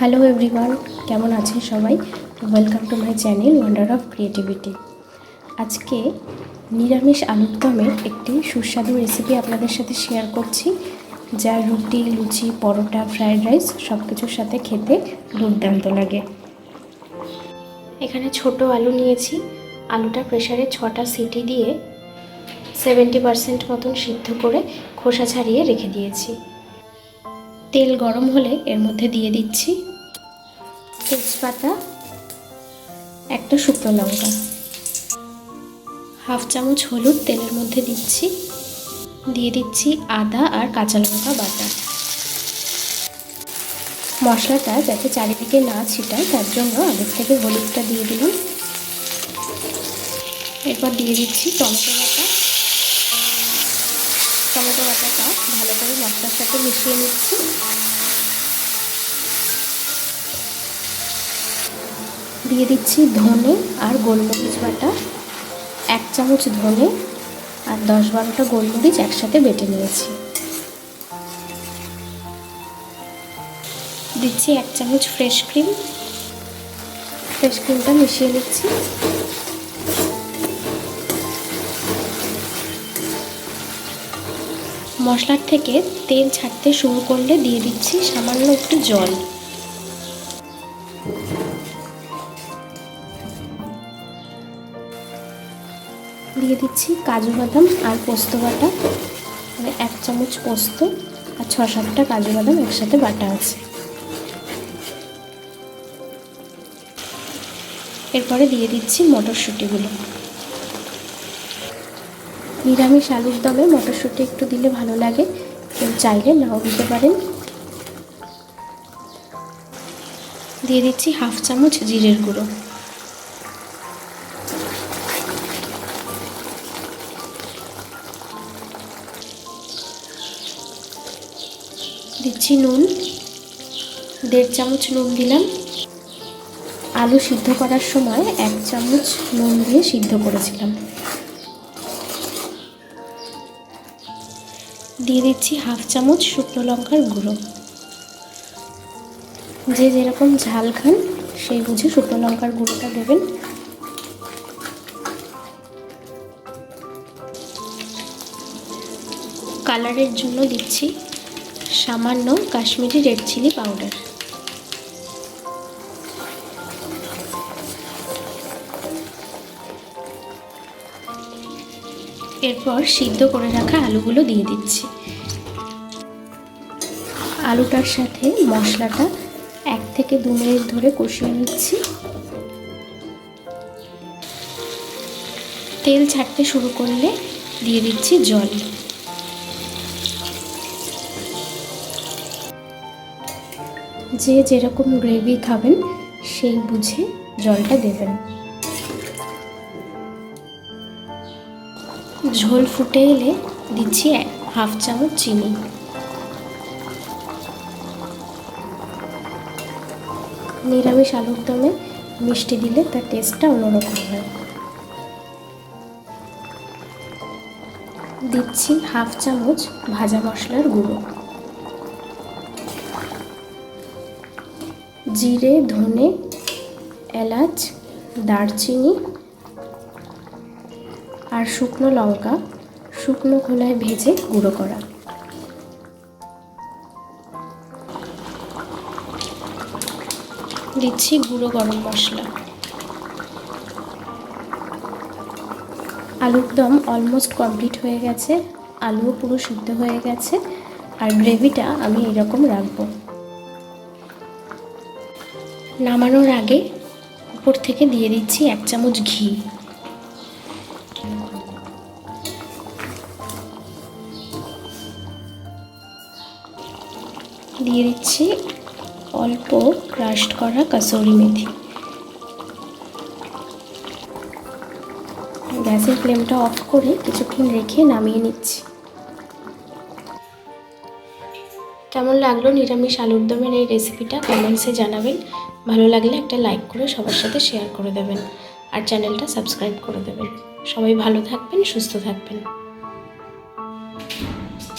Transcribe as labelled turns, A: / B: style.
A: Hello everyone, কেমন আছেন সবাই? Welcome to my channel wonder of creativity. আজকে নিরামিষ আলুর দমের একটি সুস্বাদু রেসিপি আপনাদের সাথে শেয়ার করছি, যা রুটি, লুচি, পরোটা, ফ্রায়েড রাইস সব কিছুর সাথে খেতে দুর্দান্ত লাগে। এখানে ছোট আলু নিয়েছি। আলুটা প্রেসারে 6টা সিটি দিয়ে 70% মতন সিদ্ধ করে খোসা ছাড়িয়ে রেখে দিয়েছি। তেল গরম হলে এর মধ্যে দিয়ে দিচ্ছি তেজপাতা, একটা শুকনো লঙ্কা, হাফ চামচ হলুদ তেলের মধ্যে দিচ্ছি, দিয়ে দিচ্ছি আদা আর কাঁচা লঙ্কা বাটা। মশলাটা যাতে চারিদিকে না ছিটায় তার জন্য আগের থেকে হলুদটা দিয়ে দিলাম। এরপর দিয়ে দিচ্ছি টমেটো বাটাটা ভালো করে মশলার সাথে মিশিয়ে নিচ্ছি। দিয়ে দিচ্ছি ধনে আর গোলমরিচ বাটা, 1 চামচ ধনে আর 10-12টা গোলমরিচ একসাথে বেটে নিয়েছি। দিচ্ছি 1 চামচ ফ্রেশ ক্রিমটা মিশিয়ে নিচ্ছি। মশলার থেকে তেল ছাড়তে শুরু করলে দিয়ে দিচ্ছি সামান্য একটু জল। দিয়ে দিচ্ছি কাজু বাদাম আর পোস্ত বাটা, 1 চামচ পোস্ত আর 6-7টা কাজু বাদাম একসাথে বাটা আছে। এরপরে দিয়ে দিচ্ছি মটরশুঁটিগুলো। নিরামিষ আলুর দমে মটরশুঁটি একটু দিলে ভালো লাগে, কেউ চাইলে নাও দিতে পারেন। দিয়ে দিচ্ছি হাফ চামচ জিরের গুঁড়ো, দিচ্ছি নুন, 1.5 চামচ নুন দিলাম। আলু সিদ্ধ করার সময় 1 চামচ নুন দিয়ে সিদ্ধ করেছিলাম। দিয়ে দিচ্ছি হাফ চামচ শুকনো লঙ্কার গুঁড়ো। যে যেরকম ঝাল খান সেই বুঝে শুকনো লঙ্কার গুঁড়োটা দেবেন। কালারের জন্য দিচ্ছি সামান্য কাশ্মীরি রেড চিলি পাউডার। এরপর সিদ্ধ করে রাখা আলুগুলো দিয়ে দিচ্ছি। আলুটার সাথে মশলাটা 1 থেকে 2 মিনিট ধরে কষিয়ে নিচ্ছি। তেল ছাড়তে শুরু করলে দিয়ে দিচ্ছি জল। যে যেরকম গ্রেভি খাবেন সেই বুঝে জলটা দেবেন। ঝোল ফুটে এলে দিচ্ছি হাফ চামচ চিনি। নিরামিষ আলুর দমে মিষ্টি দিলে তার টেস্টটা অন্যরকম হয়। দিচ্ছি হাফ চামচ ভাজা মশলার গুঁড়ো। জিরে, ধনে, এলাচ, দারচিনি আর শুকনো লঙ্কা শুকনো খোলায় ভেজে গুঁড়ো করা। দিচ্ছি গুঁড়ো গরম মশলা। আলুর দম অলমোস্ট কমপ্লিট হয়ে গেছে, আলুও পুরো সিদ্ধ হয়ে গেছে আর গ্রেভিটা আমি এরকম রাখবো। নামানোর আগে উপর থেকে দিয়ে দিচ্ছি 1 চামচ ঘি। দিয়ে দিচ্ছি অল্প ক্রাশড করা কাসুরি মেথি। গ্যাসের ফ্লেমটা অফ করে কিছুক্ষণ রেখে নামিয়ে নিচ্ছি। কেমন লাগলো নিরামিষ আলুর দমের এই রেসিপিটা কমেন্টসে জানাবেন। ভালো লাগলে একটা লাইক করে সবার সাথে শেয়ার করে দেবেন আর চ্যানেলটা সাবস্ক্রাইব করে দেবেন। সবাই ভালো থাকবেন, সুস্থ থাকবেন।